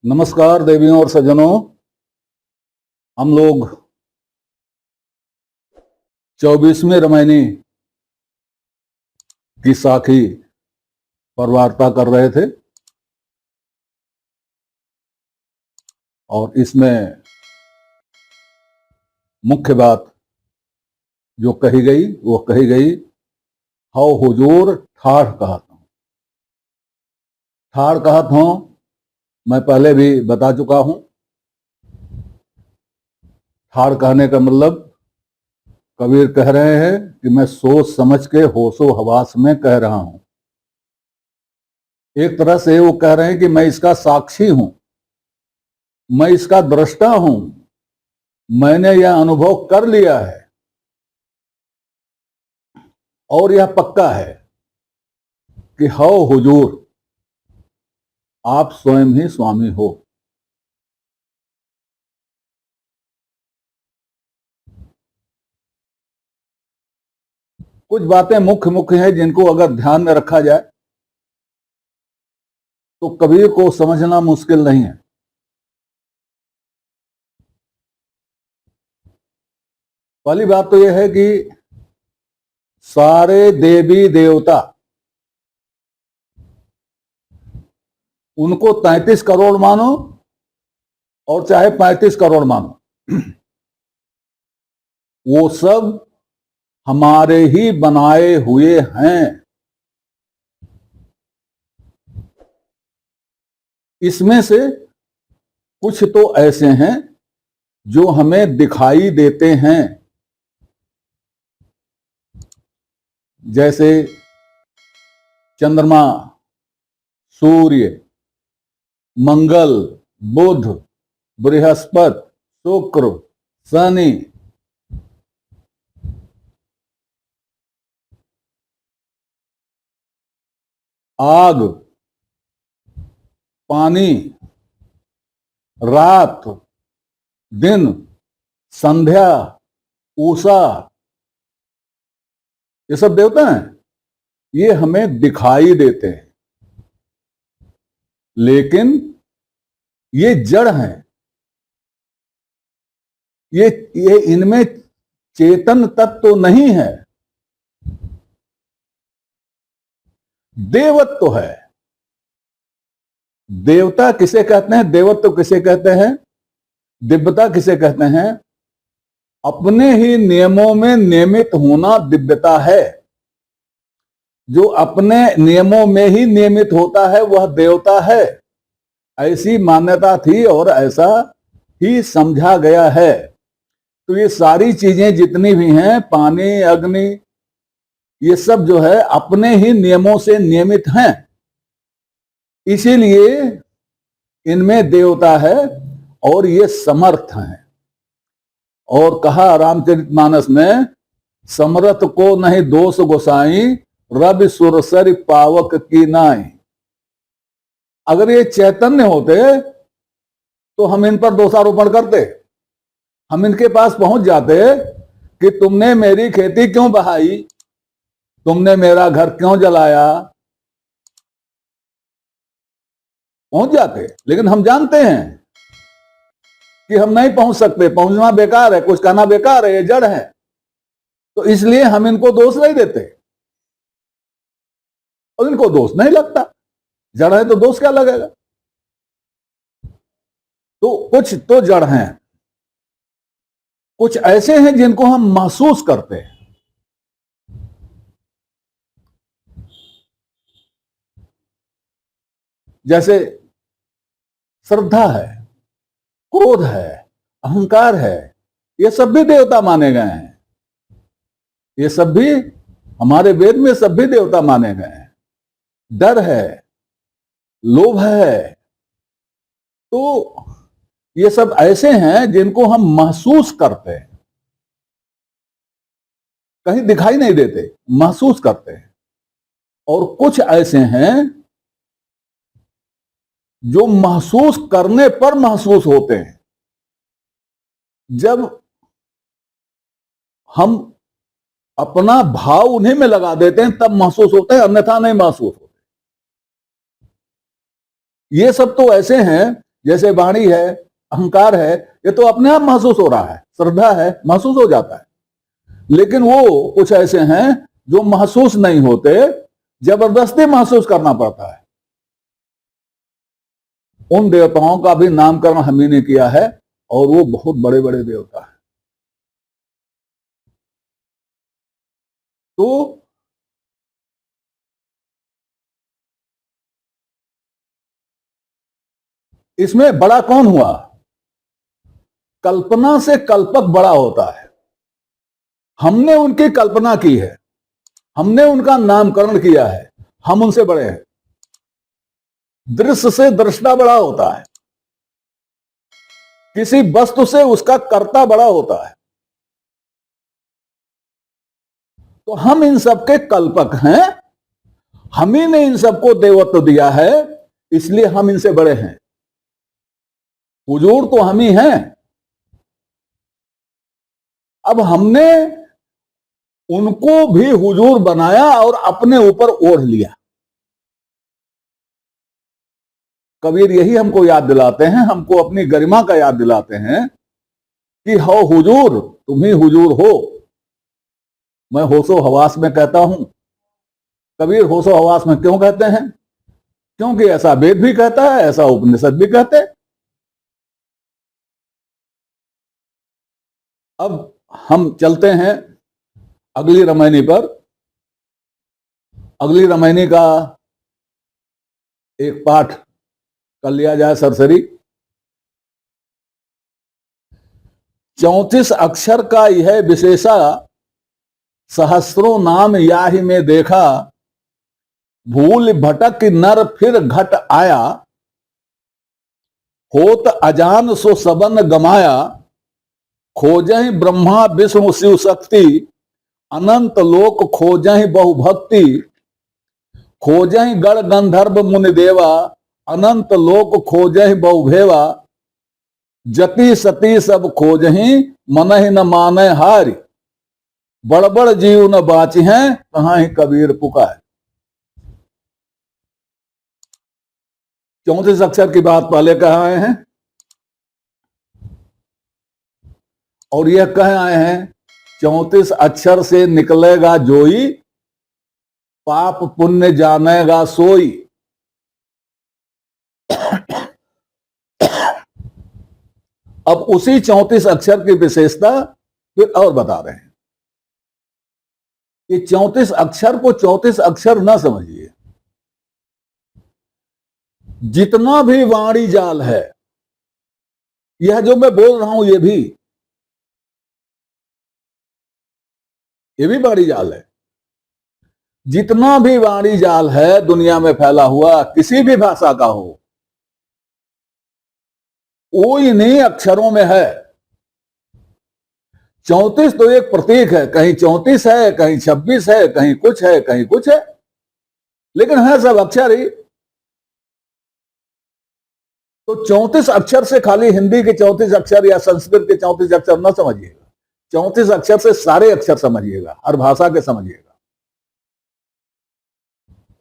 नमस्कार देवियों और सज्जनों। हम लोग 24वीं रामायणी की साखी पर वार्ता कर रहे थे और इसमें मुख्य बात जो कही गई वो कही गई हाउ हुजूर ठाढ़ कहत हूं। ठाढ़ कहत हूं मैं पहले भी बता चुका हूं। ठाढ़ कहने का मतलब कबीर कह रहे हैं कि मैं सोच समझ के होशो हवास में कह रहा हूं। एक तरह से वो कह रहे हैं कि मैं इसका साक्षी हूं, मैं इसका दृष्टा हूं, मैंने यह अनुभव कर लिया है और यह पक्का है कि हाउ हुजूर आप स्वयं ही स्वामी हो। कुछ बातें मुख्य मुख्य हैं जिनको अगर ध्यान में रखा जाए तो कबीर को समझना मुश्किल नहीं है। पहली बात तो यह है कि सारे देवी देवता उनको 33 करोड़ मानो और चाहे 35 करोड़ मानो, वो सब हमारे ही बनाए हुए हैं। इसमें से कुछ तो ऐसे हैं जो हमें दिखाई देते हैं, जैसे चंद्रमा, सूर्य, मंगल, बुध, बृहस्पति, शुक्र, शनि, आग, पानी, रात, दिन, संध्या, उषा, ये सब देवता हैं। ये हमें दिखाई देते हैं लेकिन ये जड़ हैं। ये इनमें चेतन तत्व तो नहीं है, देवत्व है। देवता किसे कहते हैं, देवत्व किसे कहते हैं, दिव्यता किसे कहते हैं? अपने ही नियमों में नियमित होना दिव्यता है। जो अपने नियमों में ही नियमित होता है वह देवता है। ऐसी मान्यता थी और ऐसा ही समझा गया है। तो ये सारी चीजें जितनी भी हैं, पानी, अग्नि, ये सब जो है अपने ही नियमों से नियमित हैं, इसीलिए इनमें देवता है और ये समर्थ हैं। और कहा रामचरितमानस में, समर्थ को नहीं दोष गोसाई, रवि सुरसर पावक की नाई। अगर ये चैतन्य होते तो हम इन पर दोषारोपण करते, हम इनके पास पहुंच जाते कि तुमने मेरी खेती क्यों बहाई, तुमने मेरा घर क्यों जलाया, पहुंच जाते। लेकिन हम जानते हैं कि हम नहीं पहुंच सकते, पहुंचना बेकार है, कुछ कहना बेकार है, ये जड़ है। तो इसलिए हम इनको दोष नहीं देते और इनको दोष नहीं लगता। जड़ है तो दोष क्या लगेगा? तो कुछ तो जड़ हैं, कुछ ऐसे हैं जिनको हम महसूस करते हैं। जैसे श्रद्धा है, क्रोध है, अहंकार है, ये सब भी देवता माने गए हैं। ये सब भी हमारे वेद में सब भी देवता माने गए हैं। डर है, लोभ है, तो ये सब ऐसे हैं जिनको हम महसूस करते हैं, कहीं दिखाई नहीं देते, महसूस करते हैं। और कुछ ऐसे हैं जो महसूस करने पर महसूस होते हैं। जब हम अपना भाव उन्हीं में लगा देते हैं तब महसूस होते हैं, अन्यथा नहीं महसूस होते। ये सब तो ऐसे हैं जैसे वाणी है, अहंकार है, ये तो अपने आप महसूस हो रहा है, श्रद्धा है, महसूस हो जाता है। लेकिन वो कुछ ऐसे हैं जो महसूस नहीं होते, जबरदस्ती महसूस करना पड़ता है। उन देवताओं का भी नामकरण हम ही ने किया है, और वो बहुत बड़े बड़े देवता हैं। तो इसमें बड़ा कौन हुआ? कल्पना से कल्पक बड़ा होता है। हमने उनकी कल्पना की है, हमने उनका नामकरण किया है, हम उनसे बड़े हैं। दृश्य से दृष्टा बड़ा होता है, किसी वस्तु से उसका कर्ता बड़ा होता है। तो हम इन सबके कल्पक हैं, हम ही ने इन सबको देवत्व दिया है, इसलिए हम इनसे बड़े हैं। हुजूर तो हम ही हैं। अब हमने उनको भी हुजूर बनाया और अपने ऊपर ओढ़ लिया। कबीर यही हमको याद दिलाते हैं, हमको अपनी गरिमा का याद दिलाते हैं कि हो हुजूर, तुम ही हुजूर हो। मैं होशो हवास में कहता हूं। कबीर होशो हवास में क्यों कहते हैं? क्योंकि ऐसा वेद भी कहता है, ऐसा उपनिषद भी कहते हैं। अब हम चलते हैं अगली रामायणी पर। अगली रामायणी का एक पाठ कर लिया जाए सरसरी। 34 अक्षर का यह विशेषा, सहस्रों नाम याहि में देखा। भूल भटक नर फिर घट आया, होत अजान सो सबन गमाया। खोजहि ब्रह्मा विष्णु शिव शक्ति, अनंत लोक खोजहि बहु भक्ति। खोजहि गण गंधर्व मुनि देवा, अनंत लोक खोजहि बहु भेवा। जति सती सब खोजहि, मनहि न माने हारि। बड़बड़ जीव न बाची हैं, कहाँ ही कबीर पुकार। 34 अक्षर की बात पहले कह आए हैं, और यह कह आए हैं 34 अक्षर से निकलेगा जोई, पाप पुण्य जानेगा सोई। अब उसी 34 अक्षर की विशेषता फिर और बता रहे हैं कि 34 अक्षर को 34 अक्षर न समझिए। जितना भी वाणी जाल है, यह जो मैं बोल रहा हूं ये भी वाणी जाल है। जितना भी वाणी जाल है दुनिया में फैला हुआ, किसी भी भाषा का हो, वो इन्हीं अक्षरों में है। 34 तो एक प्रतीक है, कहीं 34 है, कहीं 26 है, कहीं कुछ है, कहीं कुछ है, लेकिन है सब अक्षर ही। तो 34 अक्षर से खाली हिंदी के 34 अक्षर या संस्कृत के 34 अक्षर न समझिएगा। 34 अक्षर से सारे अक्षर समझिएगा, हर भाषा के समझिएगा।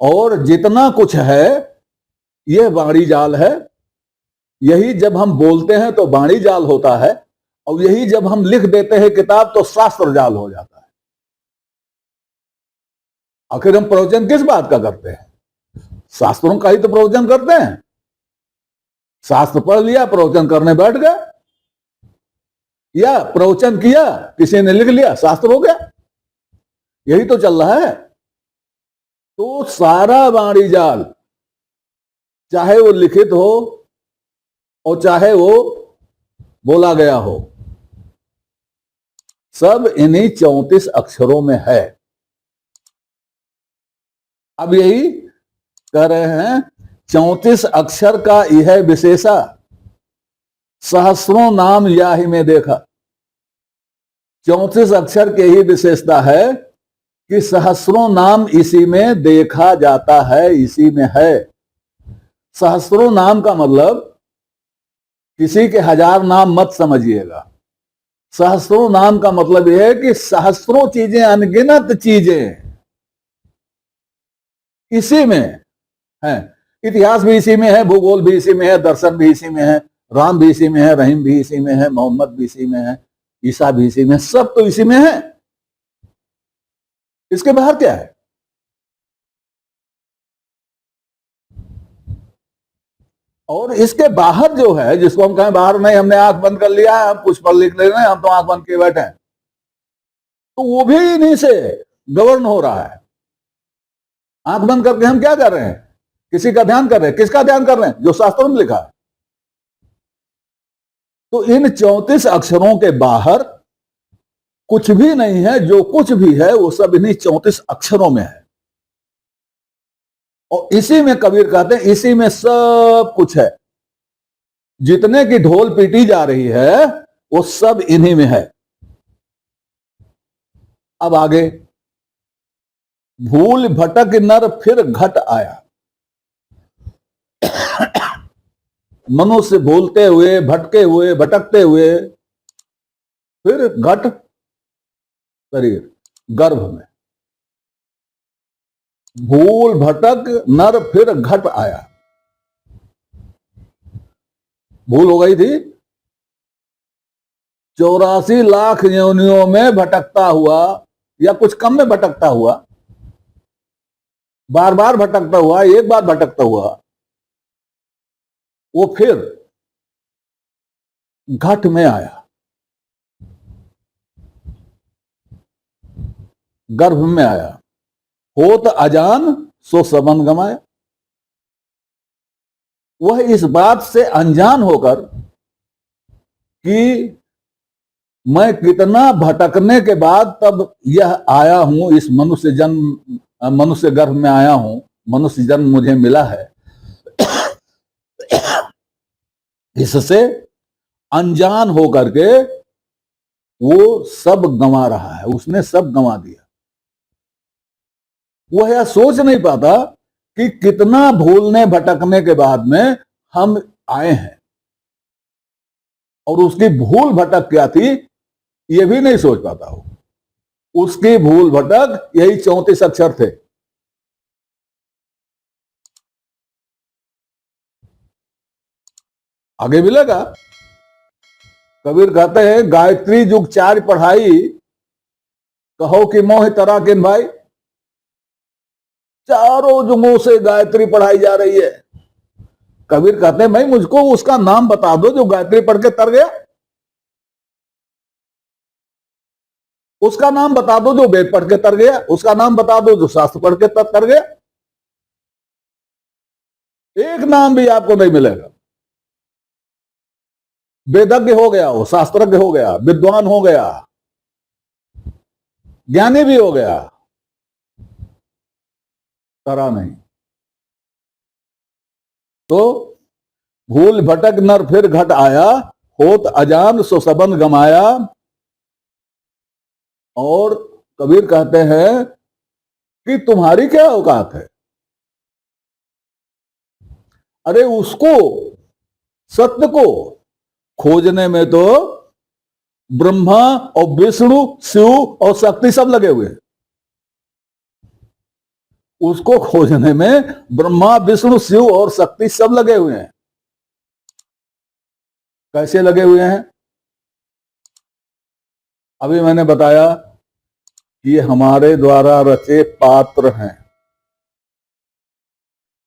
और जितना कुछ है यह वाणी जाल है। यही जब हम बोलते हैं तो वाणी जाल होता है, और यही जब हम लिख देते हैं किताब तो शास्त्र जाल हो जाता है। आखिर हम प्रवचन किस बात का करते हैं? शास्त्रों का ही तो प्रवचन करते हैं। शास्त्र पढ़ लिया, प्रवचन करने बैठ गए, या प्रवचन किया, किसी ने लिख लिया, शास्त्र हो गया। यही तो चल रहा है। तो सारा वाणी जाल, चाहे वो लिखित हो और चाहे वो बोला गया हो, सब इन्हीं 34 अक्षरों में है। अब यही कह रहे हैं 34 अक्षर का यह विशेषा, सहस्रों नाम याहि में देखा। 34 अक्षर की ही विशेषता है कि सहस्रों नाम इसी में देखा जाता है, इसी में है। सहस्रों नाम का मतलब किसी के 1000 नाम मत समझिएगा। सहस्रों नाम का मतलब यह है कि सहस्रों चीजें, अनगिनत चीजें इसी में हैं। इतिहास भी इसी में है, भूगोल भी इसी में है, दर्शन भी इसी में है, राम भी इसी में है, रहीम भी इसी में है, मोहम्मद भी इसी में है, ईसा भी इसी में है, सब तो इसी में है। इसके बाहर क्या है? और इसके बाहर जो है, जिसको हम कहें बाहर नहीं, हमने आंख बंद कर लिया है, हम कुछ पर लिख ले रहे हैं, हम तो आंख बंद किए बैठे हैं, तो वो भी इन्हीं से गवर्न हो रहा है। आंख बंद करके हम क्या कर रहे हैं? किसी का ध्यान कर रहे हैं। किसका ध्यान कर रहे हैं? जो शास्त्रों में लिखा है। तो इन 34 अक्षरों के बाहर कुछ भी नहीं है। जो कुछ भी है वो सब इन्हीं 34 अक्षरों में है। और इसी में कबीर कहते हैं, इसी में सब कुछ है। जितने की ढोल पीटी जा रही है वो सब इन्हीं में है। अब आगे, भूल भटक नर फिर घट आया। मनुष्य भूलते हुए, भटके हुए, भटकते हुए फिर घट शरीर गर्भ में। भूल भटक नर फिर घट आया। भूल हो गई थी, 84 लाख योनियों में भटकता हुआ या कुछ कम में भटकता हुआ, बार बार भटकता हुआ, एक बार भटकता हुआ, वो फिर घट में आया, गर्भ में आया। होत अजान सो सबन गमाया। वह इस बात से अनजान होकर कि मैं कितना भटकने के बाद तब यह आया हूं, इस मनुष्य जन्म, मनुष्य गर्भ में आया हूं, मनुष्य जन्म मुझे मिला है, इससे अनजान होकर के वो सब गंवा रहा है। उसने सब गंवा दिया। वह यह सोच नहीं पाता कि कितना भूलने भटकने के बाद में हम आए हैं, और उसकी भूल भटक क्या थी यह भी नहीं सोच पाता हो। उसकी भूल भटक यही 34 अक्षर थे। आगे मिलेगा। कबीर कहते हैं, गायत्री जुग 4 पढ़ाई, कहो कि मोह तरा किन भाई। चारों जुगों से गायत्री पढ़ाई जा रही है। कबीर कहते हैं, भाई मुझको उसका नाम बता दो जो गायत्री पढ़ के तर गया। उसका नाम बता दो जो वेद पढ़ के तर गया। उसका नाम बता दो जो शास्त्र पढ़ के तर गया। एक नाम भी आपको नहीं मिलेगा। वेदज्ञ हो गया, वो शास्त्रज्ञ हो गया, विद्वान हो गया, ज्ञानी भी हो गया, तरा नहीं। तो भूल भटक नर फिर घट आया, होत अजान सो सबन गमाया। और कबीर कहते हैं कि तुम्हारी क्या औकात है? अरे उसको, सत्य को खोजने में तो ब्रह्मा और विष्णु, शिव और शक्ति सब लगे हुए हैं। उसको खोजने में ब्रह्मा, विष्णु, शिव और शक्ति सब लगे हुए हैं। कैसे लगे हुए हैं? अभी मैंने बताया कि ये हमारे द्वारा रचे पात्र हैं,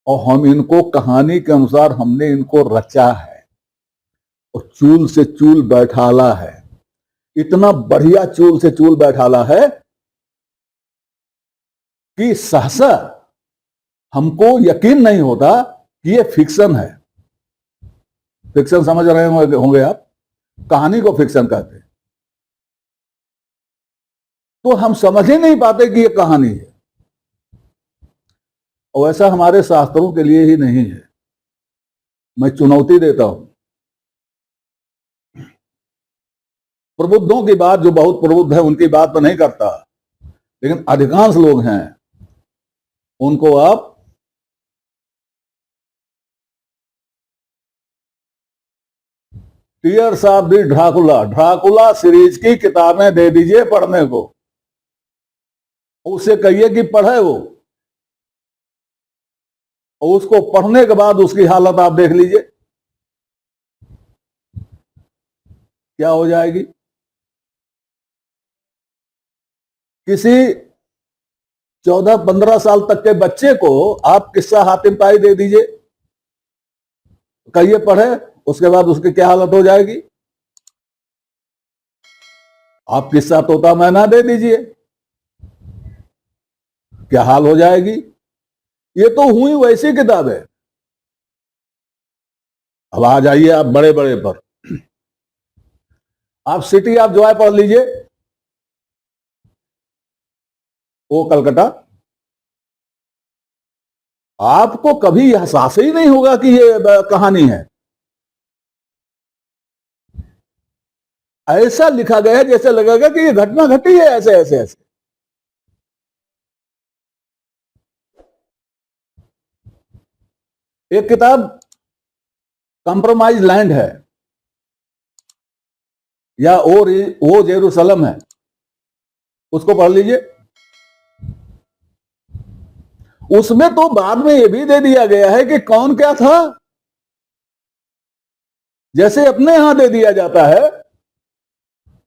और हम इनको कहानी के अनुसार हमने इनको रचा है और चूल से चूल बैठाला है। इतना बढ़िया चूल से चूल बैठाला है कि सहसा हमको यकीन नहीं होता कि ये फिक्शन है। फिक्शन समझ रहे होंगे आप? कहानी को फिक्शन कहते हैं। तो हम समझ ही नहीं पाते कि ये कहानी है। और ऐसा हमारे शास्त्रों के लिए ही नहीं है। मैं चुनौती देता हूं। प्रबुद्धों की बात, जो बहुत प्रबुद्ध है उनकी बात तो नहीं करता, लेकिन अधिकांश लोग हैं उनको आप tears of the Dracula, Dracula series की किताबें दे दीजिए पढ़ने को। उससे कहिए कि पढ़े वो। और उसको पढ़ने के बाद उसकी हालत आप देख लीजिए क्या हो जाएगी। किसी 14-15 साल तक के बच्चे को आप किस्सा हातिम ताई दे दीजिए, कहिए पढ़े, उसके बाद उसकी क्या हालत हो जाएगी। आप किस्सा तोता मैना दे दीजिए, क्या हाल हो जाएगी। ये तो हुई वैसी किताब है। अब आ जाइए आप बड़े बड़े पर, आप सिटी ऑफ जॉय पढ़ लीजिए, वो कलकत्ता। आपको कभी एहसास ही नहीं होगा कि ये कहानी है। ऐसा लिखा गया है जैसे लगेगा कि ये घटना घटी है, ऐसे ऐसे ऐसे। एक किताब कंप्रोमाइज लैंड है या वो जेरूसलम है, उसको पढ़ लीजिए। उसमें तो बाद में ये भी दे दिया गया है कि कौन क्या था, जैसे अपने यहां दे दिया जाता है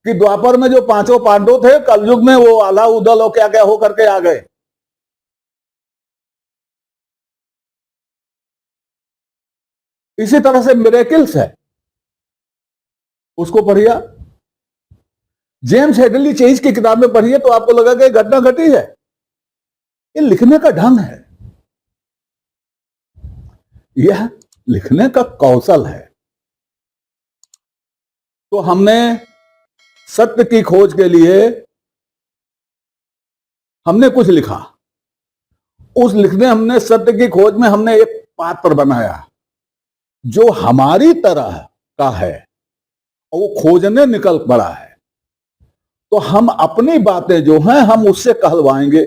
कि द्वापर में जो 5 पांडव थे, कलयुग में वो आला उदल और क्या क्या हो करके आ गए। इसी तरह से मिरेकल्स है, उसको पढ़िए। जेम्स हेडली चेज की किताब में पढ़िए तो आपको लगा कि घटना घटी है। ये लिखने का ढंग है, यह लिखने का कौशल है। तो हमने सत्य की खोज के लिए हमने कुछ लिखा, उस लिखने हमने सत्य की खोज में हमने एक पात्र बनाया जो हमारी तरह का है और वो खोजने निकल पड़ा है। तो हम अपनी बातें जो हैं हम उससे कहलवाएंगे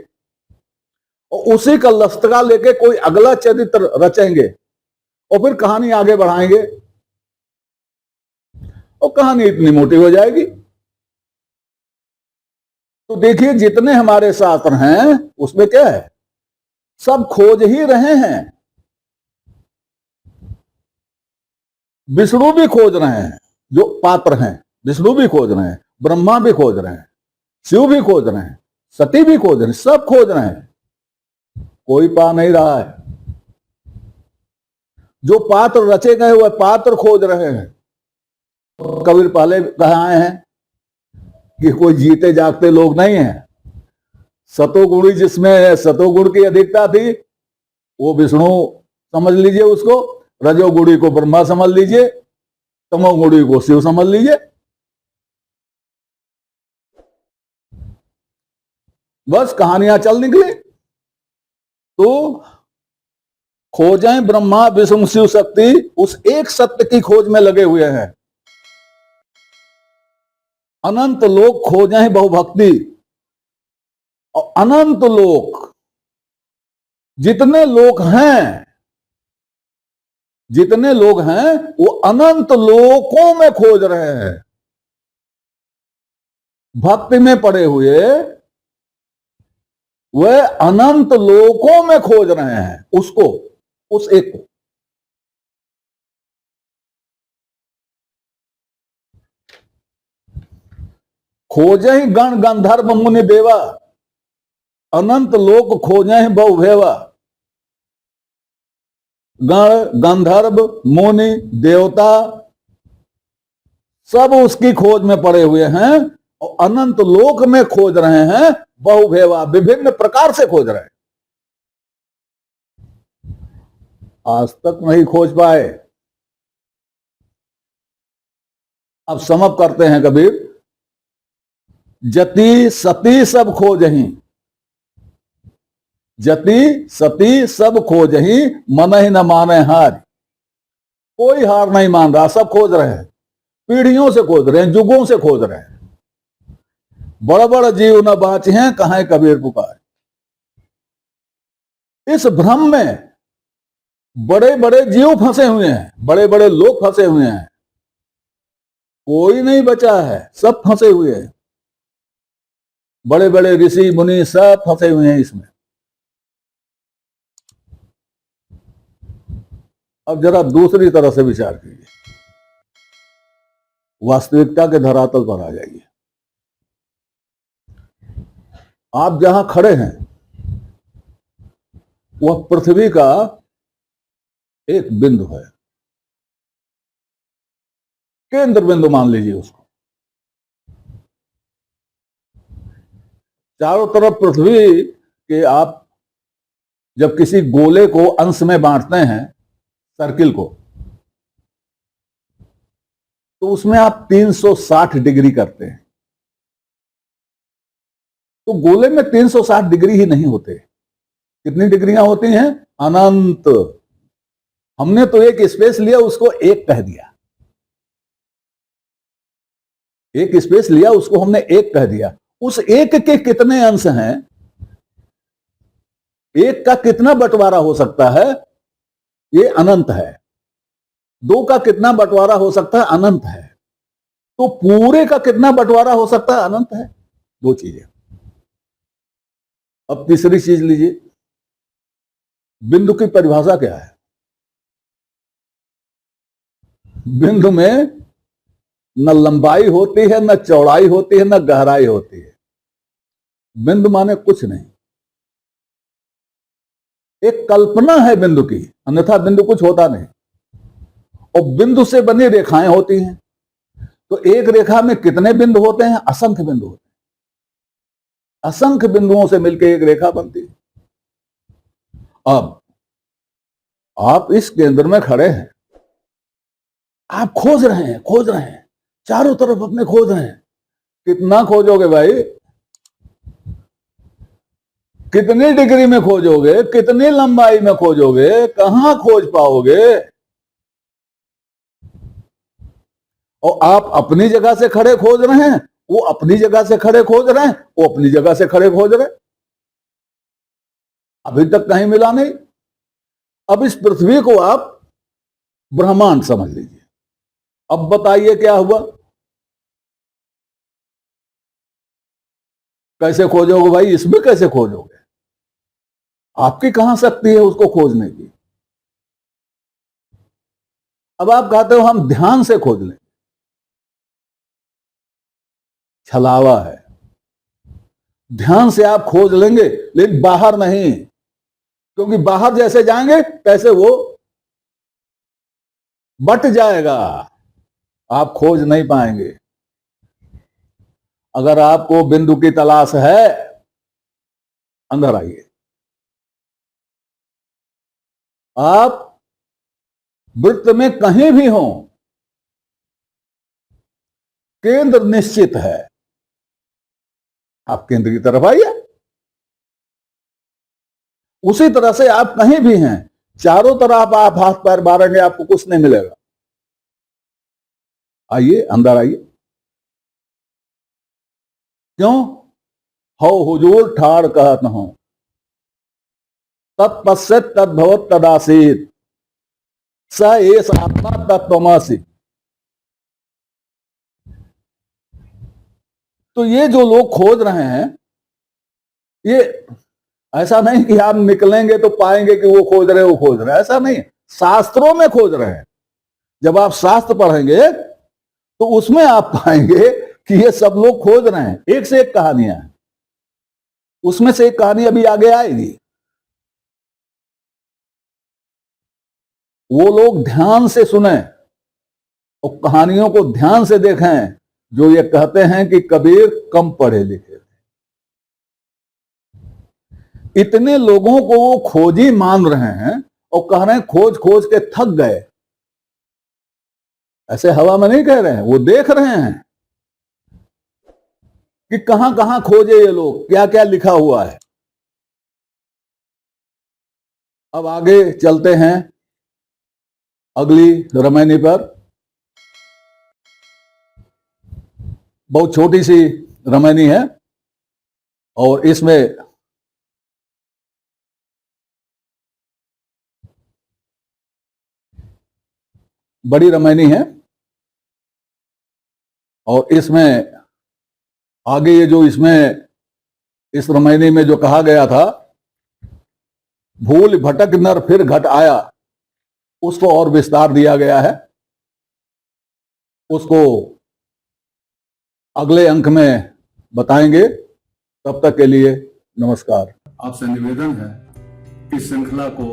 और उसी का लस्तका लेके कोई अगला चरित्र रचेंगे और फिर कहानी आगे बढ़ाएंगे और कहानी इतनी मोटी हो जाएगी। तो देखिए जितने हमारे शास्त्र हैं उसमें क्या है, सब खोज ही रहे हैं। विष्णु भी खोज रहे हैं, जो पात्र हैं विष्णु भी खोज रहे हैं, ब्रह्मा भी खोज रहे हैं, शिव भी खोज रहे हैं, सती भी खोज रहे हैं, सब खोज रहे हैं, कोई पा नहीं रहा है। जो पात्र रचे गए वह पात्र खोज रहे हैं। कबीर पहले कहाए हैं कि कोई जीते जागते लोग नहीं है। सतोगुणी जिसमें सतोगुण की अधिकता थी वो विष्णु समझ लीजिए उसको, रजोगुणी को ब्रह्मा समझ लीजिए, तमोगुणी को शिव समझ लीजिए। बस कहानियां चल निकली। तो खोजें ब्रह्मा विष्णु शिव शक्ति, उस एक सत्य की खोज में लगे हुए हैं। अनंत लोक खोजें बहुभक्ति, और अनंत लोक जितने लोग हैं, जितने लोग हैं वो अनंत लोकों में खोज रहे हैं। भक्ति में पड़े हुए वह अनंत लोकों में खोज रहे हैं उसको, उस एक को। खोजे ही गण गंधर्व मुनि देवा, अनंत लोक खोजे बहुभेवा। गण गंधर्व मुनि देवता सब उसकी खोज में पड़े हुए हैं और अनंत लोक में खोज रहे हैं बहुभेवा, विभिन्न प्रकार से खोज रहे हैं। आज तक नहीं खोज पाए। अब समझ करते हैं कबीर, जति सती सब खोजही, जति सती सब खोजही, मन ही न माने हार। कोई हार नहीं मान रहा, सब खोज रहे हैं, पीढ़ियों से खोज रहे हैं, युगों से खोज रहे हैं। बड़ा बड़ा जीव न बाँचे हैं, कहां कबीर पुकार। इस भ्रम में बड़े बड़े जीव फंसे हुए हैं, बड़े बड़े लोग फंसे हुए हैं, कोई नहीं बचा है, सब फंसे हुए हैं। बड़े बड़े ऋषि मुनि सब फंसे हुए हैं इसमें। अब जरा दूसरी तरह से विचार कीजिए, वास्तविकता के धरातल पर आ जाइए। आप जहां खड़े हैं वह पृथ्वी का एक बिंदु है, केंद्र बिंदु मान लीजिए उसको। चारों तरफ पृथ्वी के आप जब किसी गोले को अंश में बांटते हैं, सर्किल को, तो उसमें आप 360 डिग्री करते हैं। तो गोले में 360 डिग्री ही नहीं होते, कितनी डिग्रियां होती हैं? अनंत। हमने तो एक स्पेस लिया, उसको एक कह दिया, एक स्पेस लिया उसको हमने एक कह दिया। उस एक के कितने अंश हैं? एक का कितना बंटवारा हो सकता है? ये अनंत है। दो का कितना बंटवारा हो सकता है? अनंत है। तो पूरे का कितना बंटवारा हो सकता है? अनंत है। दो चीजें। अब तीसरी चीज लीजिए, बिंदु की परिभाषा क्या है? बिंदु में न लंबाई होती है, न चौड़ाई होती है, न गहराई होती है। बिंदु माने कुछ नहीं, एक कल्पना है बिंदु की, अन्यथा बिंदु कुछ होता नहीं। और बिंदु से बनी रेखाएं होती हैं। तो एक रेखा में कितने बिंदु होते हैं? असंख्य बिंदु होते हैं। असंख्य बिंदुओं से मिलकर एक रेखा बनती है। अब आप इस केंद्र में खड़े हैं, आप खोज रहे हैं, खोज रहे हैं, चारों तरफ अपने खोज रहे हैं। कितना खोजोगे भाई? कितनी डिग्री में खोजोगे? कितनी लंबाई में खोजोगे? कहां खोज पाओगे? और आप अपनी जगह से खड़े खोज रहे हैं, वो अपनी जगह से खड़े खोज रहे हैं, वो अपनी जगह से खड़े खोज रहे हैं। अभी तक कहीं मिला नहीं। अब इस पृथ्वी को आप ब्रह्मांड समझ लीजिए। अब बताइए क्या हुआ? कैसे खोजोगे भाई? इसमें कैसे खोजोगे? आपकी कहां शक्ति है उसको खोजने की? अब आप कहते हो हम ध्यान से खोज लें। छलावा है। ध्यान से आप खोज लेंगे, लेकिन बाहर नहीं, क्योंकि बाहर जैसे जाएंगे तैसे वो बट जाएगा, आप खोज नहीं पाएंगे। अगर आपको बिंदु की तलाश है, अंदर आइए। आप वृत्त में कहीं भी हो, केंद्र निश्चित है। आप केंद्र की तरफ आइए। उसी तरह से आप कहीं भी हैं, चारों तरफ आप हाथ पैर मारेंगे, आपको कुछ नहीं मिलेगा। आइए, अंदर आइए। क्यों? हो हुजूर ठाड़ कहत हो, तत्पश्चात तद्भवत तदासीत, स एष आत्मा तत्त्वमसि। तो ये जो लोग खोज रहे हैं, ये ऐसा नहीं कि आप निकलेंगे तो पाएंगे कि वो खोज रहे, वो खोज रहे, ऐसा नहीं। शास्त्रों में खोज रहे हैं। जब आप शास्त्र पढ़ेंगे तो उसमें आप पाएंगे कि ये सब लोग खोज रहे हैं। एक से एक कहानियां हैं, उसमें से एक कहानी अभी आगे आएगी। वो लोग ध्यान से सुने और कहानियों को ध्यान से देखें जो ये कहते हैं कि कबीर कम पढ़े लिखे थे। इतने लोगों को वो खोजी मान रहे हैं और कह रहे हैं खोज खोज के थक गए। ऐसे हवा में नहीं कह रहे हैं, वो देख रहे हैं कि कहां कहां खोजे ये लोग, क्या क्या लिखा हुआ है। अब आगे चलते हैं अगली रामायणी पर। बहुत छोटी सी रामायणी है और इसमें बड़ी रामायणी है और इसमें आगे ये जो इसमें इस रामायणी में जो कहा गया था, भूल भटक नर फिर घट आया, उसको और विस्तार दिया गया है। उसको अगले अंक में बताएंगे। तब तक के लिए नमस्कार। आपसे निवेदन है कि श्रृंखला को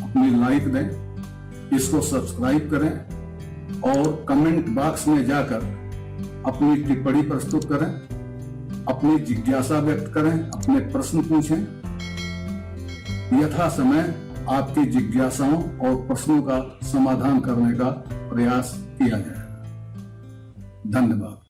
अपनी लाइक दें, इसको सब्सक्राइब करें और कमेंट बॉक्स में जाकर अपनी टिप्पणी प्रस्तुत करें, अपनी जिज्ञासा व्यक्त करें, अपने प्रश्न पूछें। यथा समय आपकी जिज्ञासाओं और प्रश्नों का समाधान करने का प्रयास किया जाएगा। धन्यवाद।